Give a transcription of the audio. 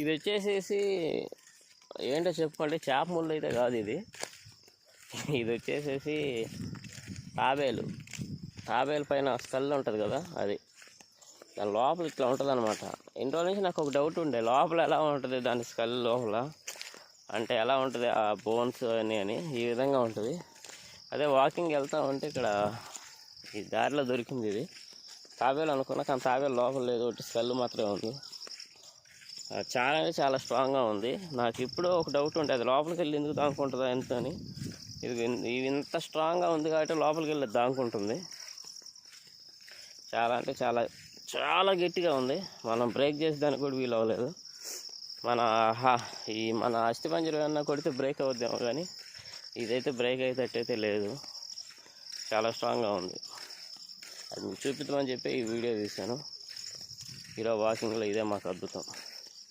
ఇది వచ్చేసేసి ఏంటో చెప్పుకోండి, చేప ముళ్ళు అయితే కాదు ఇది. ఇది వచ్చేసేసి తాబేలు పైన స్కల్ ఉంటుంది కదా, అది దాని లోపల ఇట్లా ఉంటుంది అనమాట. ఎన్ని రోజుల నుంచి నాకు ఒక డౌట్ ఉండే, లోపల ఎలా ఉంటుంది దాని స్కల్ లోపల, అంటే ఎలా ఉంటుంది ఆ బోన్స్ అని ఈ విధంగా ఉంటుంది. అదే వాకింగ్ వెళ్తా ఉంటే ఇక్కడ ఈ దారిలో దొరికింది ఇది. తాబేలు అనుకున్నా, కానీ తాబేలు లోపల లేదు, ఒకటి స్కల్ మాత్రమే ఉంది. చాలా అంటే చాలా స్ట్రాంగ్గా ఉంది. నాకు ఇప్పుడు ఒక డౌట్ ఉంటుంది, లోపలికి వెళ్ళి ఎందుకు దాక్కుంటుందా ఎంత అని. ఇది ఇంత స్ట్రాంగ్గా ఉంది కాబట్టి లోపలికి వెళ్ళి దాక్కుంటుంది. చాలా అంటే చాలా చాలా గట్టిగా ఉంది. మనం బ్రేక్ చేసేదానికి కూడా వీలు అవ్వలేదు. మన అస్థిపంజరం ఏమన్నా కొడితే బ్రేక్ అవుద్దేమో, కానీ ఇదైతే బ్రేక్ అయ్యేటట్టయితే లేదు. చాలా స్ట్రాంగ్గా ఉంది. అది మీకు చూపిద్దామని చెప్పి ఈ వీడియో తీశాను. ఈరోజు వాకింగ్లో ఇదే మాకు అద్భుతం.